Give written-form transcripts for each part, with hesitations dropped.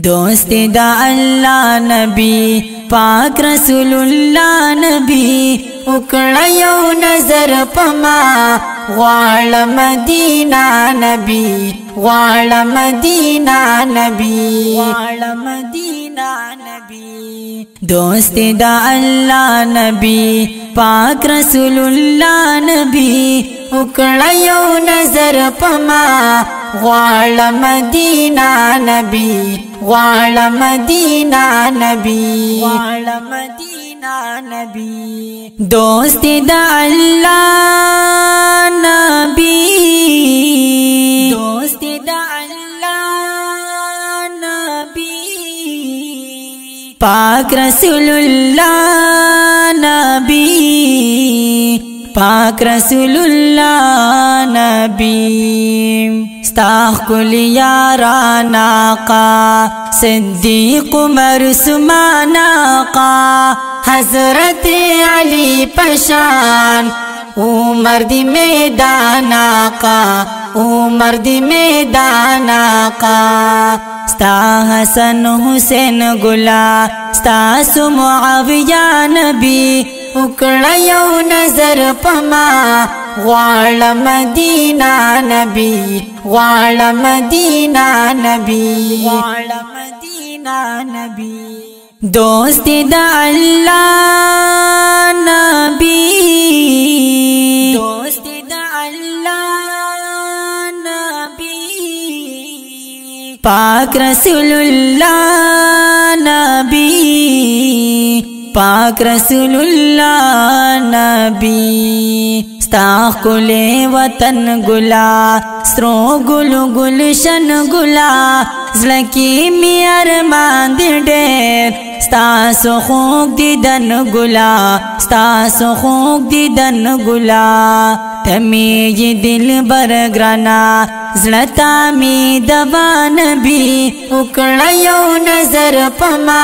دوستی دا اللہ نبی پاک رسول اللہ نبی اکڑا یو نظر پما غوال مدینہ نبی غوال مدینہ نبی غوال مدینہ نبی دوستی دا اللہ نبی پاک رسول اللہ نبی اکڑا یو نظر پما غوال مدینہ نبی غوال مدینہ نبی غوال مدینہ نبی دوستی دا اللہ نبی دوستی دا اللہ نبی پاک رسول اللہ نبی پاک رسول اللہ نبی ستاخ کل یاران آقا صدیق مرسومان آقا حضرت علی پشان عمر دی میدان آقا عمر دی میدان آقا ستا حسن حسین گلا ستا معاویہ نبی اکڑا یو نظر پما غوال مدینہ نبی غوال مدینہ نبی غوال مدینہ نبی دوستی دا اللہ نبی دوستی دا اللہ نبی پاک رسول اللہ نبی پاک رسول اللہ نبی ستاخ کلے وطن گلا سرو گلو گلشن گلا زلکی می ارمان دی ڈیر ستاسو خوک دیدن گلا ستاسو خوک دیدن گلا تمی دل برگرانا زلتا می دوا نبی اکڑا یو نظر پما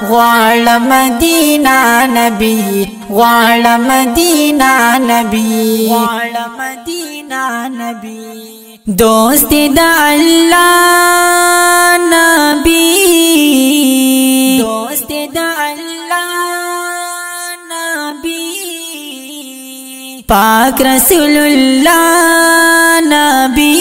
غوال مدینہ نبی غوال مدینہ نبی غوال مدینہ نبی دوستی دا اللہ نبی دوستی دا اللہ نبی پاک رسول اللہ نبی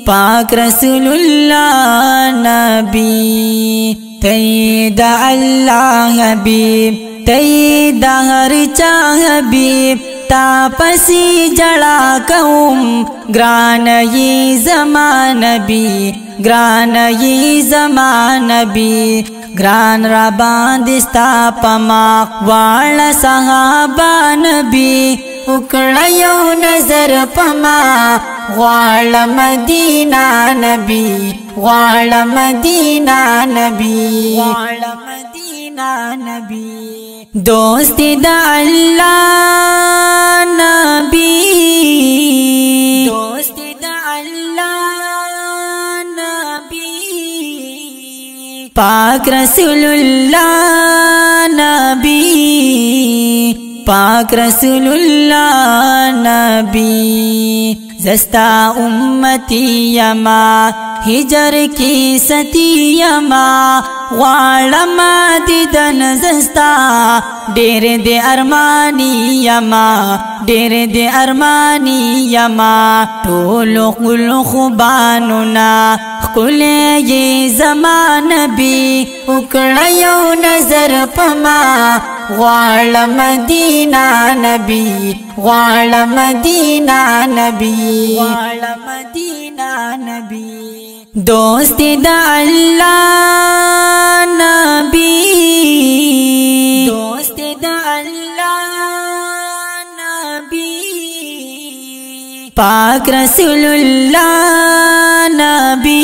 پاک رسول اللہ نبی تید اللہ حبیب تید ہر چاہ حبیب تا پسی جڑا کہم گران یہ زمان نبی گران یہ زمان نبی گران را باندستا پما والا صحابہ نبی اکڑا یو نظر پما غوال مدینہ نبی غوال مدینہ نبی غوال مدینہ نبی دوستی دا اللہ نبی دوستی دا اللہ نبی پاک رسول اللہ نبی پاک رسول اللہ نبی زستا امتی یما ہجر کی ستی یما غالما دیدن زستا ڈیر دے ارمانی یما ڈیر دے ارمانی یما ٹولو قل خوبانونا قلے یہ زمان نبی اکڑا یو نظر پما غوال مدینہ نبی غوال مدینہ نبی غوال مدینہ نبی دوستی دا اللہ نبی دوستی دا اللہ نبی پاک رسول اللہ نبی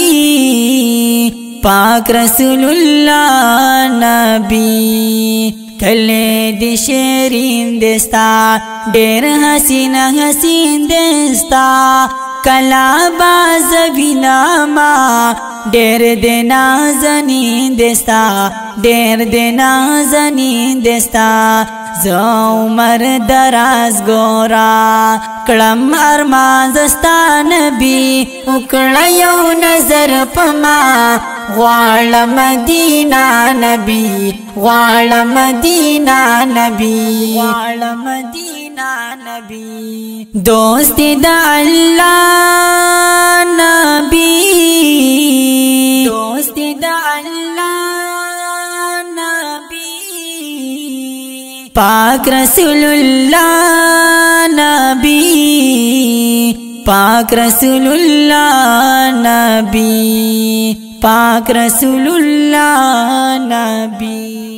پاک رسول اللہ نبی کلے دی شیرین دستا ڈیر حسین حسین دستا کلا باز بیناما ڈیر دے نازنین دستا ڈیر دے نازنین دستا زومر دراز گورا کڑم ارمان زستا نبی اکڑا یو نظر پما غواړم مدینه نبی غواړم مدینه نبی غواړم مدینه نبی دوست د الله نبی دوست د الله نبی پاک رسول الله نبی پاک رسول الله نبی پاک رسول الله نبی